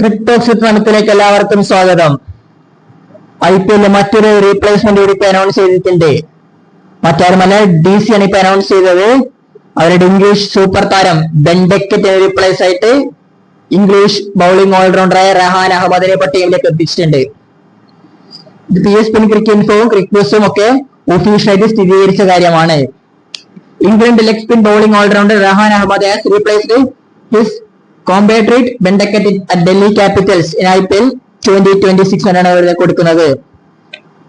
ക്രിക്ടോക്സ് ത്വനത്തിലേക്ക് എല്ലാവർക്കും സ്വാഗതം. IPL മറ്റൊരു റീപ്ലേസ്മെന്റ് കൂടി ഇപ്പൊ അനൗൺസ് ചെയ്തിട്ടുണ്ട്. മറ്റാരുമല്ല, DC ആണ് ഇപ്പൊ അനൗൺസ് ചെയ്തത്. അവരുടെ ഇംഗ്ലീഷ് സൂപ്പർ താരം ബെൻ ഡെക്കറ്റ് റീപ്ലേസ് ആയിട്ട് ഇംഗ്ലീഷ് ബൗളിംഗ് ഓൾറൗണ്ടറായ റഹാൻ അഹമ്മദിനെ ഇപ്പൊ ടീമിലേക്ക് എത്തിച്ചിട്ടുണ്ട്. ഇത് PSPN ക്രിക്കറ്റ് ഇൻഫോവും ക്രിക്ബസും ഒക്കെ ഒഫീഷ്യലായിട്ട് സ്ഥിരീകരിച്ച കാര്യമാണ്. England leg spin bowling allrounder Rehan Ahmed has replaced his compatriot Ben Duckett at Delhi Capitals in IPL 2026 എന്നാണ് അവർ കൊടുക്കുന്നത്.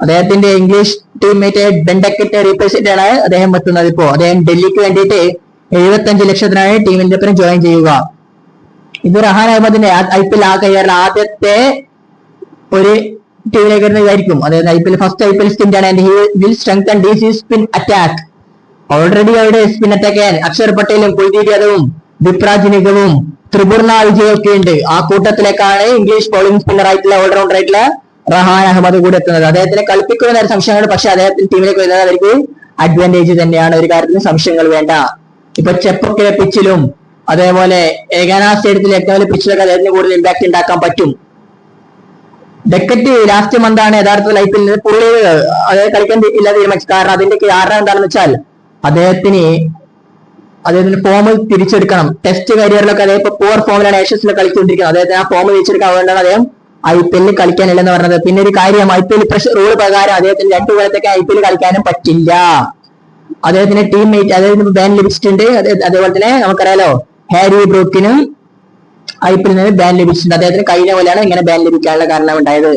അദ്ദേഹത്തിന്റെ English teammate Ben Duckett replace ചെയ്തിട്ടാണ് അദ്ദേഹം എത്തുന്നത്. ഇപ്പോ അദ്ദേഹം ഡൽഹിക്ക് വേണ്ടിയിട്ട് 75 ലക്ഷത്തിനാണ് ടീമിന്റെ ഒപ്പം ജോയിൻ ചെയ്യുക. ഇത് റഹാൻ അഹമ്മദിന്റെ IPL കരിയറിൽ ആദ്യത്തെ ഒരു ടീമിലേക്ക് വരുന്നതായിരിക്കും. അതായത് ഫസ്റ്റ് IPL സ്പിൻ ആണ്. And he will strengthen DC spin attack. Already അവരുടെ സ്പിൻ അറ്റാക്ക് അക്ഷർ പട്ടേലും കുൽദീപ് യാദവും വിപ്രാജ് നിഗവും ത്രിപുർണ വിജയൊക്കെ ഉണ്ട്. ആ കൂട്ടത്തിലേക്കാണ് ഇംഗ്ലീഷ് ബൗളിംഗ് സ്പിന്നർ ആയിട്ടുള്ള ഓൾറൗണ്ടർ ആയിട്ടുള്ള റഹാൻ അഹമ്മദ് കൂടെ എത്തുന്നത്. അദ്ദേഹത്തിനെ കളിപ്പിക്കുന്ന സംശയങ്ങൾ, പക്ഷെ അദ്ദേഹത്തിന് ടീമിലേക്ക് വരുന്നത് അവർക്ക് അഡ്വാൻറ്റേജ് തന്നെയാണ്. ഒരു കാര്യത്തിന് സംശയങ്ങൾ വേണ്ട. ഇപ്പൊ ചെപ്പൊക്കെ പിച്ചിലും അതേപോലെ ഏകനാ സ്റ്റേഡിയത്തിലെ ഏറ്റവും വലിയ പിച്ചിലൊക്കെ അദ്ദേഹത്തിന് കൂടുതൽ ഇമ്പാക്ട് ഉണ്ടാക്കാൻ പറ്റും. ഡെക്കറ്റ് ലാസ്റ്റ് മന്താണ് യഥാർത്ഥത്തിൽ IPL പുള്ളി അതായത് കളിക്കാൻ ഇല്ലാതെ തീരുമാനിച്ചു. കാരണം അതിന്റെ കാരണം എന്താണെന്ന് വെച്ചാൽ അദ്ദേഹത്തിന് ഫോം തിരിച്ചെടുക്കണം. ടെസ്റ്റ് കരിയറിലൊക്കെ അദ്ദേഹം ഇപ്പൊ പൂർ ഫോമിലാണ് ഏഷ്യസിൽ കളിച്ചുകൊണ്ടിരിക്കുന്നത്. അദ്ദേഹത്തിന് ആ ഫോം തിരിച്ചെടുക്കാൻ വേണ്ടിയാണ് അദ്ദേഹം IPL കളിക്കാനില്ലെന്ന് പറഞ്ഞത്. പിന്നെ ഒരു കാര്യം, IPL റൂൾ പ്രകാരം അദ്ദേഹത്തിന് 2 കൊല്ലത്തേക്ക് IPL കളിക്കാനും പറ്റില്ല. അദ്ദേഹത്തിന് ടീംമേറ്റ് അദ്ദേഹത്തിന് ബാൻ ലഭിച്ചിട്ടുണ്ട്. അതേപോലെ തന്നെ നമുക്കറിയാലോ, ഹാരി ബ്രൂക്കിനും IPL നിന്ന് ബാൻ ലഭിച്ചിട്ടുണ്ട്. അദ്ദേഹത്തിന് കഴിഞ്ഞ പോലെയാണ് ഇങ്ങനെ ബാൻ ലഭിക്കാനുള്ള കാരണം ഉണ്ടായത്.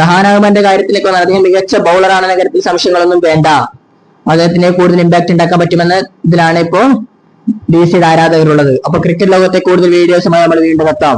റഹാൻ അഹമ്മദിന്റെ കാര്യത്തിലേക്ക് വന്നാൽ അദ്ദേഹം മികച്ച ബൗളറാണെന്ന കാര്യത്തിൽ സംശയങ്ങളൊന്നും വേണ്ട. അദ്ദേഹത്തിന് കൂടുതൽ ഇമ്പാക്ട് ഉണ്ടാക്കാൻ പറ്റുമെന്ന ഇതിലാണ് ഇപ്പോ DC ആരാധകരുള്ളത്. അപ്പൊ ക്രിക്കറ്റ് ലോകത്തെ കൂടുതൽ വീഡിയോസുമായി നമ്മൾ വീണ്ടും എത്താം.